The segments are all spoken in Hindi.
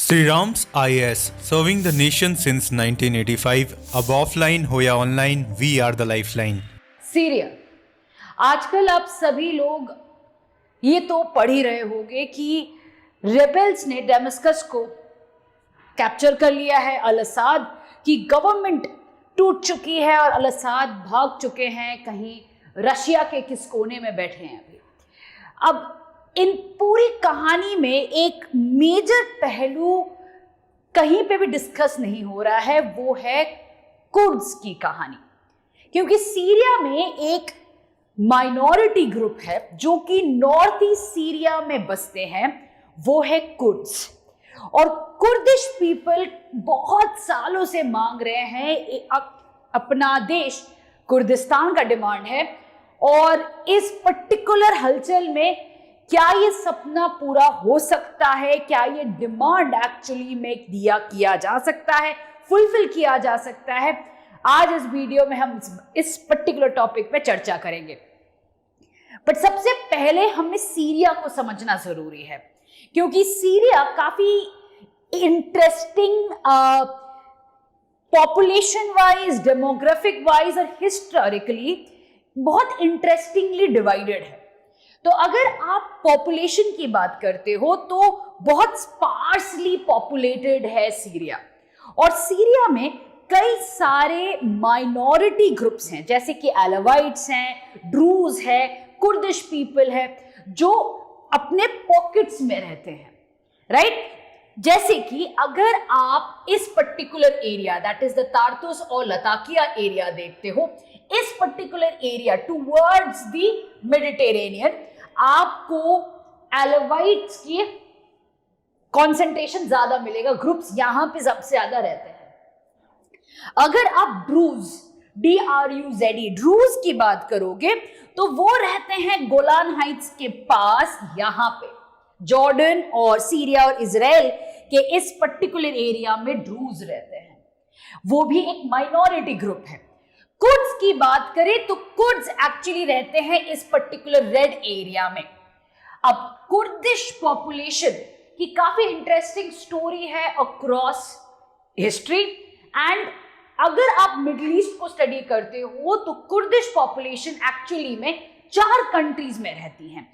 Sri Ram's IAS, serving the nation since 1985. अब ऑफलाइन हो या online, we are the lifeline. Syria. आजकल आप सभी लोग ये तो पढ़ ही रहे होंगे कि रेबेल्स ने डेमस्कस को कैप्चर कर लिया है। अल असाद की गवर्नमेंट टूट चुकी है और अल असाद भाग चुके हैं, कहीं रशिया के किस कोने में बैठे हैं अभी। अब इन पूरी कहानी में एक मेजर पहलू कहीं पे भी डिस्कस नहीं हो रहा है, वो है कुर्द्स की कहानी। क्योंकि सीरिया में एक माइनॉरिटी ग्रुप है जो कि नॉर्थ ईस्ट सीरिया में बसते हैं, वो है कुर्द्स। और कुर्दिश पीपल बहुत सालों से मांग रहे हैं अपना देश कुर्दिस्तान का डिमांड है। और इस पर्टिकुलर हलचल में क्या ये सपना पूरा हो सकता है, क्या ये डिमांड एक्चुअली में किया जा सकता है, फुलफिल किया जा सकता है, आज इस वीडियो में हम इस पर्टिकुलर टॉपिक पे चर्चा करेंगे। बट सबसे पहले हमें सीरिया को समझना जरूरी है, क्योंकि सीरिया काफी interesting population wise, demographic wise और हिस्टोरिकली बहुत इंटरेस्टिंगली डिवाइडेड है। तो अगर आप पॉपुलेशन की बात करते हो तो बहुत स्पार्सली पॉपुलेटेड है सीरिया। और सीरिया में कई सारे माइनॉरिटी ग्रुप्स हैं, जैसे कि एलावाइट्स हैं, ड्रूज है, कुर्दिश पीपल है, जो अपने पॉकेट्स में रहते हैं, राइट। जैसे कि अगर आप इस particular area, that is the Tartus और लताकिया एरिया देखते हो, इस particular area towards the Mediterranean, आपको एलावाइट्स की कॉन्सेंट्रेशन ज्यादा मिलेगा, ग्रुप्स यहां पे सबसे ज्यादा रहते हैं। अगर आप ड्रूज, DRUZE, ड्रूज की बात करोगे तो वो रहते हैं गोलान हाइट्स के पास, यहां पे जॉर्डन और सीरिया और इजराइल के इस पर्टिकुलर एरिया में ड्रूज रहते हैं, वो भी एक माइनॉरिटी ग्रुप है। कुर्द्स की बात करें तो कुर्द्स एक्चुअली रहते हैं इस पर्टिकुलर रेड एरिया में। अब कुर्दिश पॉपुलेशन की काफी इंटरेस्टिंग स्टोरी है अक्रॉस हिस्ट्री। एंड अगर आप मिडिल ईस्ट को स्टडी करते हो तो कुर्दिश पॉपुलेशन एक्चुअली में 4 कंट्रीज में रहती हैं।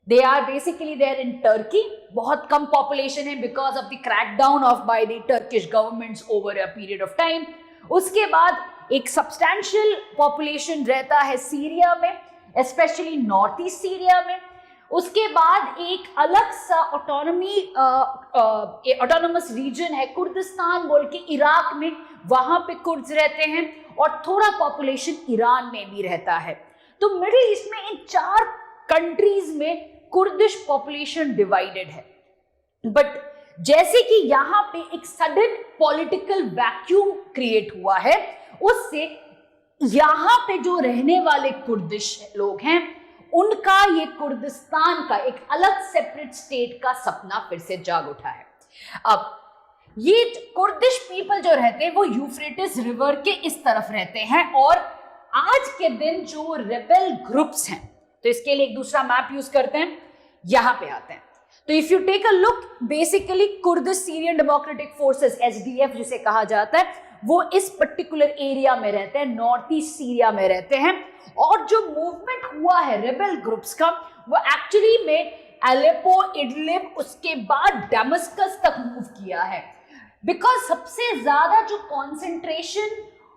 They are basically there in Turkey, बहुत कम पॉपुलेशन है because of the crackdown of by the Turkish governments over a period of time. उसके बाद एक सब्सटैंशियल पॉपुलेशन रहता है सीरिया में, स्पेशली नॉर्थ ईस्ट सीरिया में। उसके बाद एक अलग सा ऑटोनोमस रीजन है कुर्दिस्तान बोल के इराक में, वहां पे कुर्द्स रहते हैं, और थोड़ा पॉपुलेशन ईरान में भी रहता है। तो मिडिल ईस्ट में इन 4 कंट्रीज में कुर्दिश पॉपुलेशन डिवाइडेड है। बट जैसे कि यहां पे एक सडन पॉलिटिकल वैक्यूम क्रिएट हुआ है, उससे यहां पे जो रहने वाले कुर्दिश लोग हैं, उनका ये कुर्दिस्तान का एक अलग सेपरेट स्टेट का सपना फिर से जाग उठा है। अब ये कुर्दिश पीपल जो रहते हैं वो यूफ्रेटिस रिवर के इस तरफ रहते हैं। और आज के दिन जो रेबेल ग्रुप्स हैं, तो इसके लिए एक दूसरा मैप यूज करते हैं, यहां पे आते हैं। तो if you take a look, basically Kurdish Syrian democratic forces, SDF जिसे कहा जाता है, वो इस पर्टिकुलर एरिया में रहते हैं, नॉर्थ ईस्ट सीरिया में रहते हैं। और जो मूवमेंट हुआ है रेबेल ग्रुप्स का, वो एक्चुअली में एलेपो, इडलिब, उसके बाद डेमस्कस तक मूव किया है। बिकॉज सबसे ज्यादा जो कॉन्सेंट्रेशन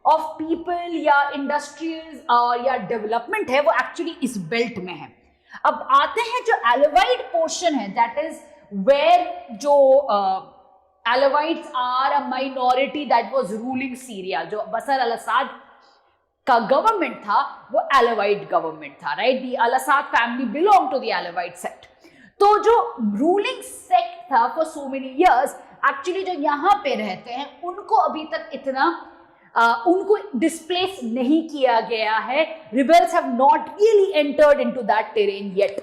ऑफ पीपल या इंडस्ट्रीज और या डेवलपमेंट है वो एक्चुअली इस बेल्ट में है। अब आते हैं जो एलावाइट पोर्शन है, दैट इज वेयर जो Alawites are a minority that was ruling Syria. जो बशर अल असाद का गवर्नमेंट था वो एलावाइट गवर्नमेंट था, right. The al Assad family belong to the Alawite sect. तो जो रूलिंग सेक्ट था for so many years, actually जो यहाँ पे रहते हैं उनको अभी तक इतना उनको डिस्प्लेस नहीं किया गया है। Rebels have not really entered into that terrain yet,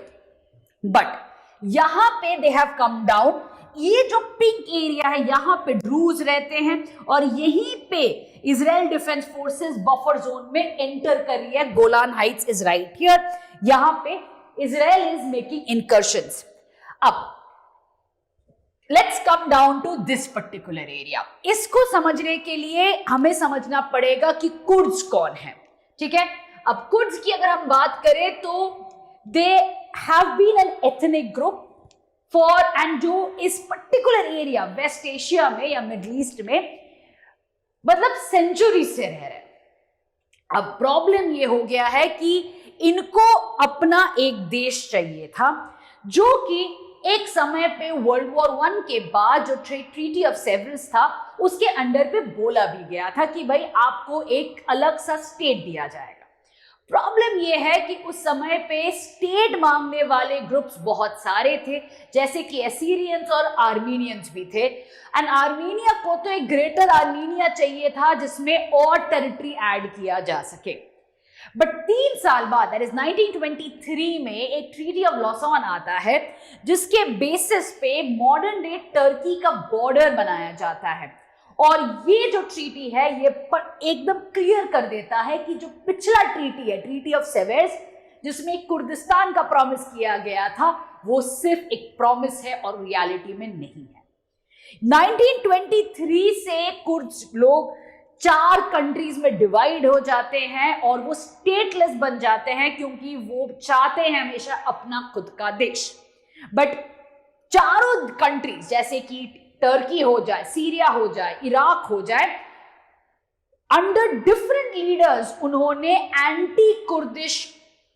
but यहां पे दे हैव कम डाउन। ये जो पिंक एरिया है, यहां पे ड्रूज रहते हैं, और यहीं पे Israel defence forces buffer zone में एंटर कर रही है। Golan heights is right here, यहां पे इजराइल इज मेकिंग इनकर्शंस। अब let's come down to this particular area. इसको समझने के लिए हमें समझना पड़ेगा कि कुर्द्स कौन है, ठीक है। अब कुर्द्स की अगर हम बात करें तो they have been an ethnic group for, and जो इस पर्टिकुलर एरिया वेस्ट एशिया में या मिडिल ईस्ट में मतलब सेंचुरी से रह रहे हैं। अब प्रॉब्लम ये हो गया है कि इनको अपना एक देश चाहिए था, जो कि एक समय पे वर्ल्ड वॉर 1 के बाद जो ट्रीटी ऑफ सेवरेंस था उसके अंडर पे बोला भी गया था कि भाई आपको एक अलग सा स्टेट दिया जाएगा। प्रॉब्लम ये है कि उस समय पे स्टेट मांगने वाले ग्रुप्स बहुत सारे थे, जैसे कि एसीरियंस और आर्मीनियंस भी थे। एंड आर्मीनिया को तो एक ग्रेटर आर्मीनिया चाहिए था जिसमें और टेरिटरी ऐड किया जा सके। बट 3 साल बाद, दैट इज 1923 में एक ट्रीटी ऑफ लॉसॉन आता है जिसके बेसिस पे मॉडर्न डे टर्की का बॉर्डर बनाया जाता है। और ये जो ट्रीटी है ये एकदम क्लियर कर देता है कि जो पिछला ट्रीटी है, ट्रीटी ऑफ सेवर्स, जिसमें कुर्दिस्तान का प्रॉमिस किया गया था, वो सिर्फ एक प्रॉमिस है और रियलिटी में नहीं है। 1923 से कुर्द लोग 4 कंट्रीज में डिवाइड हो जाते हैं और वो स्टेटलेस बन जाते हैं क्योंकि वो चाहते हैं हमेशा अपना खुद का देश। बट चारों कंट्रीज जैसे कि टर्की हो जाए, सीरिया हो जाए, इराक हो जाए, अंडर डिफरेंट लीडर्स उन्होंने एंटी कुर्दिश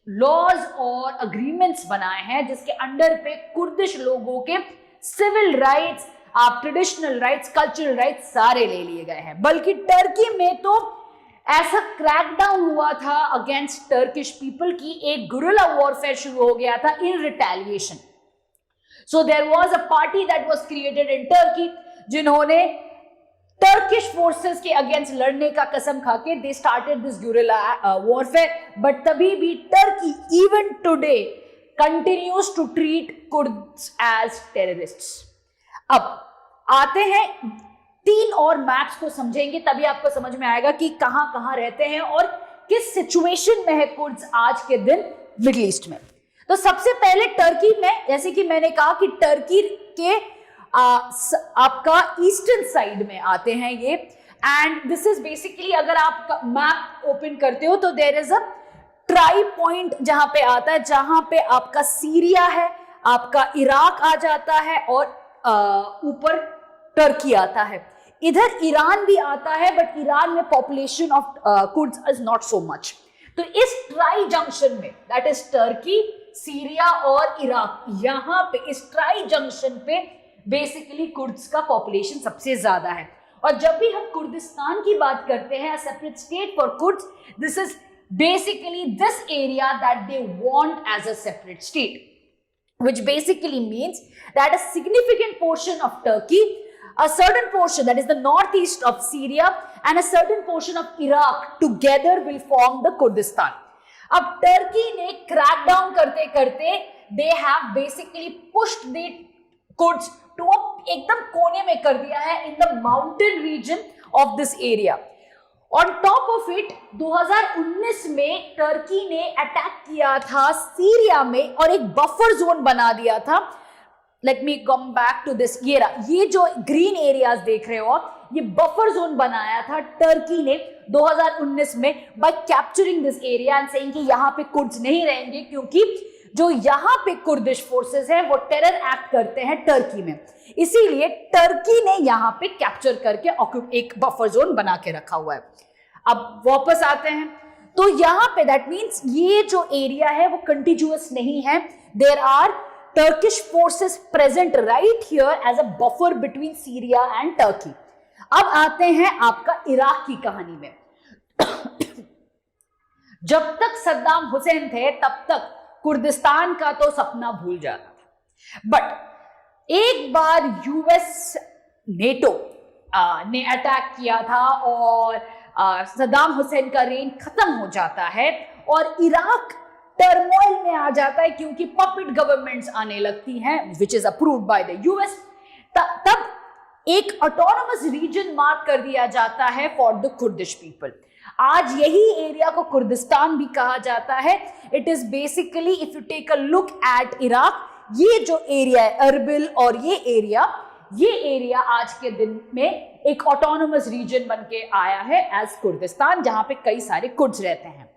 लॉज और अग्रीमेंट्स बनाए हैं जिसके अंडर पे कुर्दिश लोगों के सिविल राइट्स, आप ट्रेडिशनल राइट्स, कल्चरल राइट्स सारे ले लिए गए हैं। बल्कि टर्की में तो ऐसा क्रैकडाउन हुआ था अगेंस्ट टर्किश पीपल की एक गुरिल्ला वॉरफेयर शुरू हो गया था in retaliation. So there was a party that was created in Turkey जिन्होंने टर्किश फोर्सेस के अगेंस्ट लड़ने का कसम खाके they started this guerrilla warfare. But तभी भी Turkey even today continues to treat Kurds as terrorists. अब आते हैं 3 और मैप्स को समझेंगे, तभी आपको समझ में आएगा कि कहां कहां रहते हैं और किस सिचुएशन में है कुर्द्स आज के दिन मिडिल ईस्ट में। तो सबसे पहले टर्की में, जैसे कि मैंने कहा कि टर्की के आपका ईस्टर्न साइड में आते हैं ये, एंड दिस इज बेसिकली, अगर आप मैप ओपन करते हो तो there is a tripoint जहां पे आता है, जहां पे आपका सीरिया है, आपका इराक आ जाता है और ऊपर टर्की आता है। इधर ईरान भी आता है बट ईरान में population of Kurds is not so much. तो इस ट्राई जंक्शन में, दैट इज टर्की, सीरिया और इराक, यहां पे इस ट्राई जंक्शन पे बेसिकली कुर्द्स का पॉपुलेशन सबसे ज्यादा है। और जब भी हम कुर्दिस्तान की बात करते हैं, separate state for Kurds, this is basically this area that they want as a separate state, which basically means that a significant portion of Turkey, a certain portion that is the northeast of Syria and a certain portion of Iraq together will form the Kurdistan. अब टर्की ने क्रैकडाउन करते करते they have basically pushed the Kurds to एकदम कोने में कर दिया है in the mountain region of this area. On top of it, 2019 में टर्की ने अटैक किया था सीरिया में और एक बफर जोन बना दिया था। Let me come back to this. ये जो ग्रीन एरियाज देख रहे हो आप, ये बफर जोन बनाया था टर्की ने 2019 में by capturing this area and saying कि यहाँ पे कुर्द्स नहीं रहेंगे क्योंकि जो यहाँ पे कुर्दिश फोर्सेस हैं वो टेरर एक्ट करते हैं टर्की में, इसीलिए टर्की ने यहाँ पे कैप्चर करके एक बफर जोन बना के रखा हुआ है। अब वापस आते हैं तो यहाँ पे दैट मीन्स ये जो एरिया है वो कंटिन्यूअस नहीं है, there are Turkish forces present right here as a buffer between Syria and Turkey. अब आते हैं आपका इराक की कहानी में। जब तक सद्दाम हुसैन थे तब तक कुर्दिस्तान का तो सपना भूल जाता था, बट एक बार यूएस नेटो ने अटैक किया था और सद्दाम हुसैन का रेन खत्म हो जाता है और इराक टर्मोइल में आ जाता है क्योंकि पपेट गवर्नमेंट्स आने लगती हैं which is approved by the US. तब एक ऑटोनोमस रीजन मार्क कर दिया जाता है फॉर द कुर्दिश पीपल। आज यही एरिया को कुर्दिस्तान भी कहा जाता है। It is basically, if you take a look at Iraq, ये जो एरिया है अरबिल और ये एरिया, ये एरिया आज के दिन में एक ऑटोनोमस रीजन बन के आया है एज कुर्दिस्तान, जहां पे कई सारे कुर्द्स रहते हैं।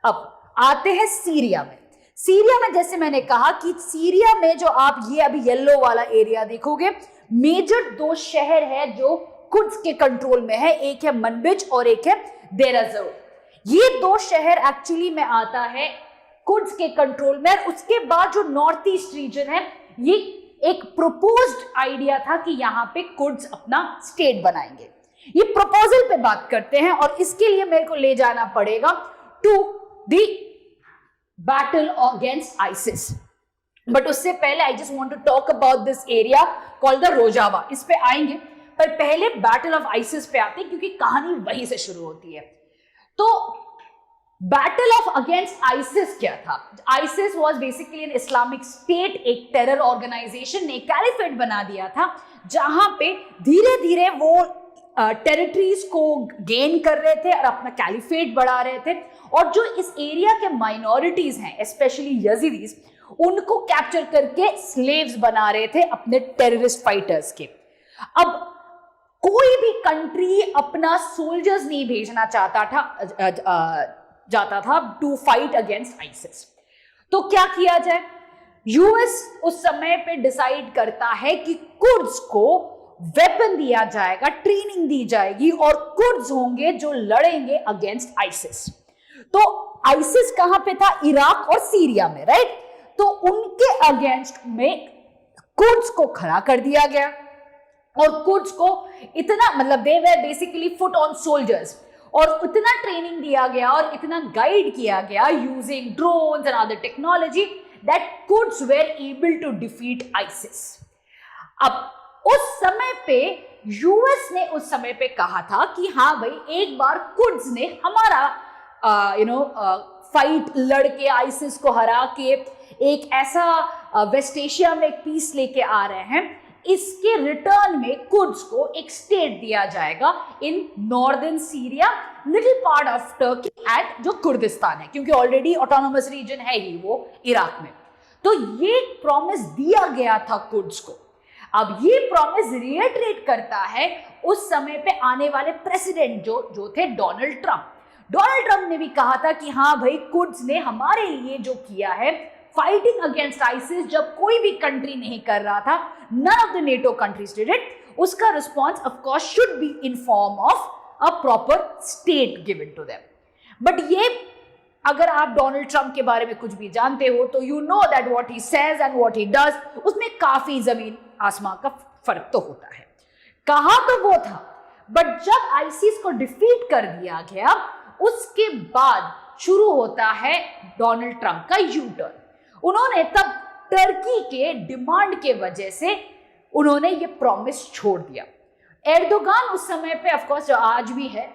अब आते हैं सीरिया में। सीरिया में जैसे मैंने कहा कि सीरिया में जो आप ये अभी येलो वाला एरिया देखोगे, मेजर 2 शहर है जो कुर्द्स के कंट्रोल में है, एक है मनबिज और एक है देर एज़ोर। ये 2 शहर एक्चुअली में आता है कुर्द्स के कंट्रोल में। और उसके बाद जो नॉर्थ ईस्ट रीजन है, ये एक प्रोपोज्ड आइडिया था कि यहां पे कुर्द्स अपना स्टेट बनाएंगे। ये प्रपोजल पे बात करते हैं और इसके लिए मेरे को ले जाना पड़ेगा to the battle against ISIS. But उससे पहले I just want to talk about this area called the Rojava. इस पे आएंगे, पर पहले बैटल ऑफ आइसिस पे आते हैं क्योंकि कहानी वहीं से शुरू होती है। तो बैटल ऑफ अगेंस्ट आइसिस क्या था? ISIS was basically an Islamic state, एक टेरर ऑर्गेनाइजेशन ने कैलिफेट बना दिया था, जहां पे धीरे धीरे वो टेरिटरीज को गेन कर रहे थे और अपना कैलिफेट बढ़ा रहे थे। और जो इस एरिया के माइनॉरिटीज हैं, स्पेशली यजीदीज, उनको कैप्चर करके स्लेव्स बना रहे थे अपने टेररिस्ट फाइटर्स के। अब कोई भी कंट्री अपना सोल्जर्स नहीं भेजना जाता था टू फाइट अगेंस्ट आइसिस। तो क्या किया जाए? यूएस उस समय पे डिसाइड करता है कि कुर्द्स को वेपन दिया जाएगा, ट्रेनिंग दी जाएगी और कुर्द्स होंगे जो लड़ेंगे अगेंस्ट आइसिस। तो आइसिस कहां पे था? इराक और सीरिया में, राइट? तो उनके अगेंस्ट में कुर्द्स को खड़ा कर दिया गया और कुर्द्स को इतना, मतलब they were basically foot on soldiers, और इतना ट्रेनिंग दिया गया और इतना गाइड किया गया using drones and other technology that Kurds were able to defeat ISIS. अब उस समय पे यूएस ने उस समय पे कहा था कि हाँ भाई, एक बार कुर्द्स ने हमारा फाइट लड़के आइसिस को हरा के एक ऐसा वेस्ट एशिया में एक पीस लेके आ रहे हैं, इसके रिटर्न में कुर्द्स को एक स्टेट दिया जाएगा in northern Syria, little part of Turkey and जो कुर्दिस्तान है, क्योंकि ऑलरेडी ऑटोनोमस रीजन है ही वो इराक में। तो ये प्रॉमिस दिया गया था कुर्द्स को। अब ये प्रॉमिस रिएटरेट करता है उस समय पे आने वाले प्रेसिडेंट जो थे डोनाल्ड ट्रंप। डोनाल्ड ट्रंप ने भी कहा था कि हाँ भाई, कुर्द्स ने हमारे लिए जो किया है फाइटिंग अगेंस्ट आइसिस, जब कोई भी कंट्री नहीं कर रहा था, none of the NATO countries did it, उसका response of course should be in form of a proper state given to them. But ये, अगर आप डोनाल्ड ट्रंप के बारे में कुछ भी जानते हो तो you know that what he says and what he does, उसमें काफी जमीन आसमान का फर्क तो होता है। कहा तो वो था, बट जब आइसिस को डिफीट कर दिया गया, उसके बाद शुरू होता है डोनाल्ड ट्रंप का यू टर्न। उन्होंने तब टर्की के डिमांड के वजह से उन्होंने ये प्रॉमिस छोड़ दिया। एर्दोगान उस समय पे, ऑफ कोर्स जो आज भी है,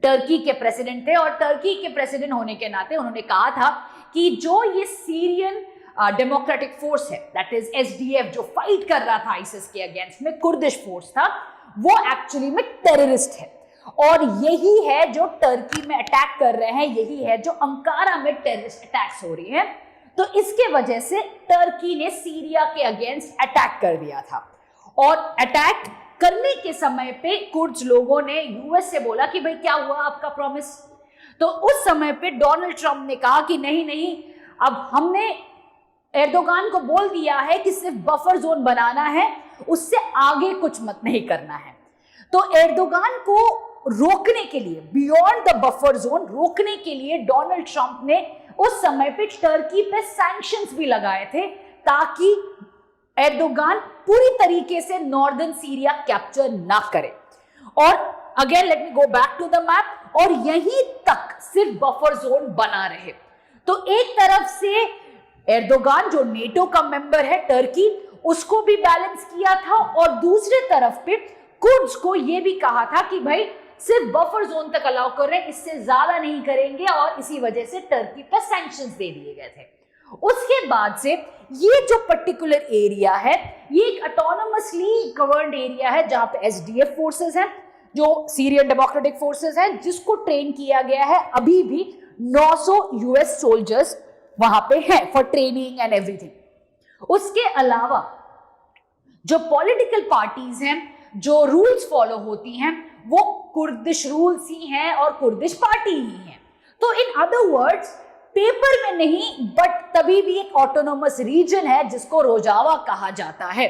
टर्की के प्रेसिडेंट थे, और टर्की के प्रेसिडेंट होने के नाते उन्होंने कहा था कि जो ये सीरियन डेमोक्रेटिक फोर्स है, दैट इज एसडीएफ, जो फाइट कर रहा था आइसिस के अगेंस्ट में, कुर्दिश फोर्स था, वो एक्चुअली में टेररिस्ट है, और यही है जो टर्की में अटैक कर रहे हैं, यही है जो अंकारा में टेररिस्ट अटैक्स हो रही है। तो इसके वजह से टर्की ने सीरिया के अगेंस्ट अटैक कर दिया था, और अटैक करने के समय पे कुर्द्स लोगों ने यूएस से बोला कि भाई क्या हुआ आपका प्रॉमिस। तो उस समय पे डोनाल्ड ट्रंप ने कहा कि नहीं, अब हमने एर्दोगान को बोल दिया है कि सिर्फ बफर जोन बनाना है, उससे आगे कुछ मत नहीं करना है। तो एर्दोगान को रोकने के लिए, बियॉन्ड द बफर जोन रोकने के लिए, डोनाल्ड ट्रंप ने उस समय पे टर्की पे सैंक्शंस भी लगाए थे, ताकि एर्दोगान पूरी तरीके से नॉर्दर्न सीरिया कैप्चर ना करे। और again let me go back to the map, और यहीं तक सिर्फ बफर जोन बना रहे। तो एक तरफ से एर्दोगान, जो नेटो का मेंबर है टर्की, उसको भी बैलेंस किया था, और दूसरे तरफ पे कुर्द्स को यह भी कहा था कि भाई सिर्फ बफर जोन तक अलाउ कर रहे हैं, इससे ज्यादा नहीं करेंगे, और इसी वजह से टर्की पर सैंक्शंस दे दिए गए थे। उसके बाद से ये जो पर्टिकुलर एरिया है, ये एक ऑटोनोमसली गवर्नड एरिया है, जहां पे एसडीएफ फोर्सेस हैं, जो सीरियन डेमोक्रेटिक फोर्सेस हैं, जिसको ट्रेन किया गया है। अभी भी 900 यूएस सोल्जर्स वहां पे हैं फॉर ट्रेनिंग एंड एवरीथिंग। उसके अलावा जो पॉलिटिकल पार्टीज हैं, जो रूल्स फॉलो होती हैं, वो कुर्दिश रूल्स ही हैं और कुर्दिश पार्टी ही हैं। तो इन अदर वर्ड्स, पेपर में नहीं बट तभी भी एक ऑटोनोमस रीजन है जिसको रोजावा कहा जाता है।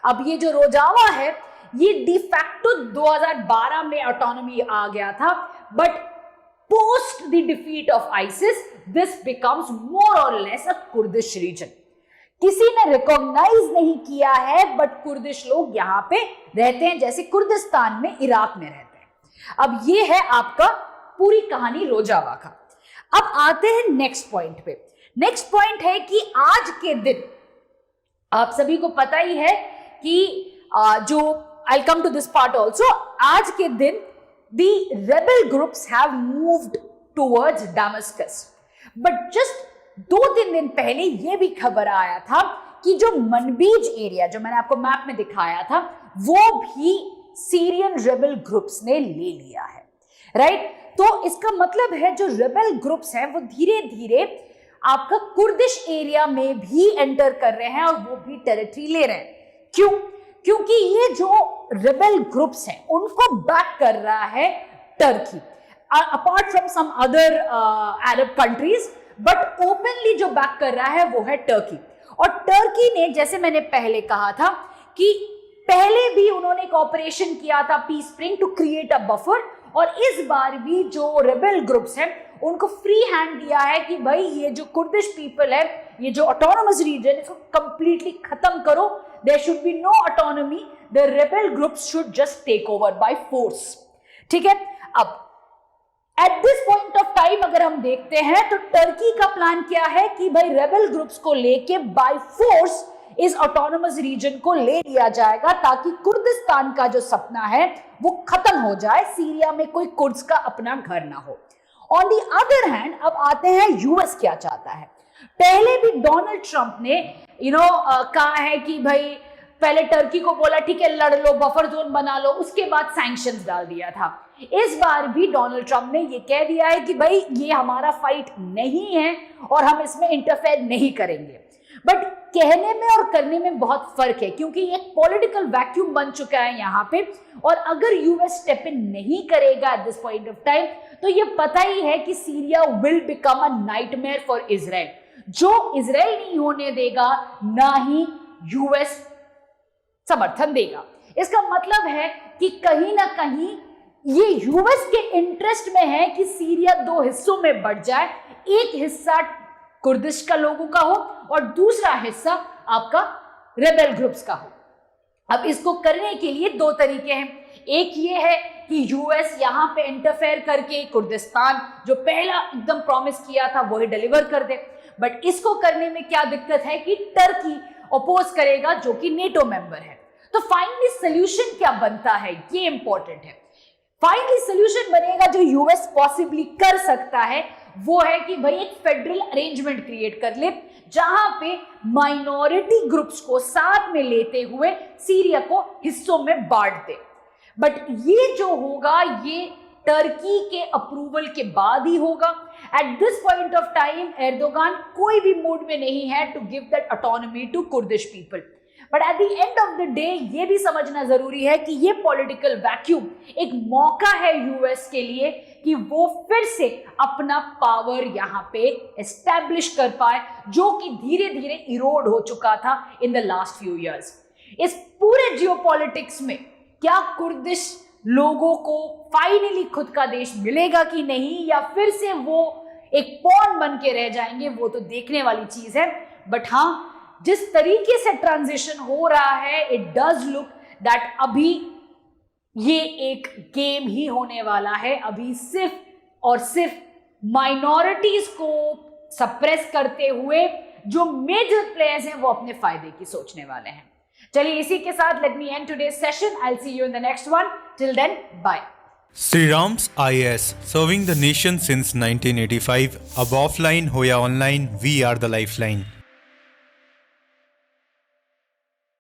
अब ये जो रोजावा है, ये डिफैक्टो 2012 में ऑटोनॉमी आ गया था, but post the defeat of ISIS this becomes more और लेस अ कुर्दिश रीजन। किसी ने रिकॉग्नाइज नहीं किया है, बट कुर्दिश लोग यहां पे रहते हैं, जैसे कुर्दिस्तान में, इराक में रहते हैं। अब ये है आपका पूरी कहानी रोजावा का। अब आते हैं नेक्स्ट पॉइंट पे। नेक्स्ट पॉइंट है कि आज के दिन आप सभी को पता ही है कि जो I come to this part also, आज के दिन the rebel groups have moved towards Damascus, but just 2-3 दिन पहले यह भी खबर आया था कि जो मनबीज एरिया, जो मैंने आपको मैप में दिखाया था, वो भी सीरियन रेबल ग्रुप्स ने ले लिया है, राइट? तो इसका मतलब है जो रेबल ग्रुप्स हैं वो धीरे धीरे आपका कुर्दिश एरिया में भी एंटर कर रहे हैं और वो भी टेरिटरी ले रहे हैं। क्यों? क्योंकि ये जो रेबल ग्रुप्स हैं उनको बैक कर रहा है Turkey, apart from some other Arab countries, but openly जो बैक कर रहा है वो है टर्की। और टर्की ने, जैसे मैंने पहले कहा था कि पहले भी उन्होंने एक ऑपरेशन किया था Peace Spring to create a buffer, और इस बार भी जो रेबल ग्रुप्स हैं उनको फ्री हैंड दिया है कि भाई ये जो कुर्दिश पीपल है, ये जो ऑटोनोमस रीजन, इसको कंप्लीटली खत्म करो, there should be no autonomy, the rebel groups should just take over by force. ठीक है, अब at this point of time अगर हम देखते हैं तो टर्की का प्लान क्या है कि भाई रेबल ग्रुप्स को लेके बाय फोर्स इस ऑटोनोमस रीजन को ले लिया जाएगा ताकि कुर्दिस्तान का जो सपना है वो खत्म हो जाए, सीरिया में कोई कुर्द्स का अपना घर ना हो। ऑन दी अदर हैंड, अब आते हैं यूएस क्या चाहता है। पहले भी डोनाल्ड ट्रंप ने कहा है कि भाई पहले टर्की को बोला ठीक है लड़ लो, बफर जोन बना लो, उसके बाद सैंक्शंस डाल दिया था। इस बार भी डोनाल्ड ट्रंप ने ये कह दिया है कि भाई ये हमारा फाइट नहीं है और हम इसमें इंटरफेयर नहीं करेंगे। बट कहने में और करने में बहुत फर्क है, क्योंकि एक पॉलिटिकल वैक्यूम बन चुका है यहाँ पे, और अगर यूएस स्टेप इन नहीं करेगा eight this point of time तो ये पता ही है कि Syria will become a nightmare for Israel, जो इजराइल नहीं होने देगा, ना ही यूएस समर्थन देगा। इसका मतलब है कि कहीं ना कहीं ये यूएस के इंटरेस्ट में है कि सीरिया दो हिस्सों में बढ़ जाए, एक हिस्सा कुर्दिश का लोगों का हो और दूसरा हिस्सा आपका रेबेल ग्रुप्स का हो। अब इसको करने के लिए दो तरीके हैं, एक ये है कि यूएस यहां पे इंटरफेयर करके कुर्दिस्तान जो पहला एकदम प्रॉमिस किया था वही डिलीवर कर दे, बट इसको करने में क्या दिक्कत है कि टर्की अपोज करेगा जो कि नेटो मेंबर है। तो फाइनली सोल्यूशन क्या बनता है, ये इंपॉर्टेंट है। फाइनली सोल्यूशन बनेगा जो यूएस पॉसिबली कर सकता है, वो है कि भाई एक फेडरल अरेंजमेंट क्रिएट कर ले जहां पे माइनॉरिटी ग्रुप्स को साथ में लेते हुए सीरिया को हिस्सों में बांट दे। बट ये जो होगा ये टर्की के अप्रूवल के बाद ही होगा। At this point of time Erdogan कोई भी मूड में नहीं है to give that autonomy to Kurdish people. But at the end of the day ये भी समझना जरूरी है कि ये पॉलिटिकल वैक्यूम एक मौका है यूएस के लिए कि वो फिर से अपना पावर यहाँ पे एस्टैब्लिश कर पाए, जो कि धीरे धीरे इरोड हो चुका था in the last few years. इस पूरे जियोपॉलिटिक्स में क्या कुर्दिश लोगों को फाइनली खुद का देश मिलेगा कि नहीं, या फिर से वो एक पॉन बन के रह जाएंगे, वो तो देखने वाली चीज है। बट हाँ, जिस तरीके से ट्रांजिशन हो रहा है, इट डज लुक दैट अभी ये एक गेम ही होने वाला है। अभी सिर्फ और सिर्फ माइनॉरिटीज को सप्रेस करते हुए जो मेजर प्लेयर्स हैं वो अपने फायदे की सोचने वाले हैं। चलिए इसी के साथ let me end today's session. I will see you in the next one. Till then bye. Sri Ram's IAS, serving the nation since 1985. Ab offline ho ya online, we are the lifeline.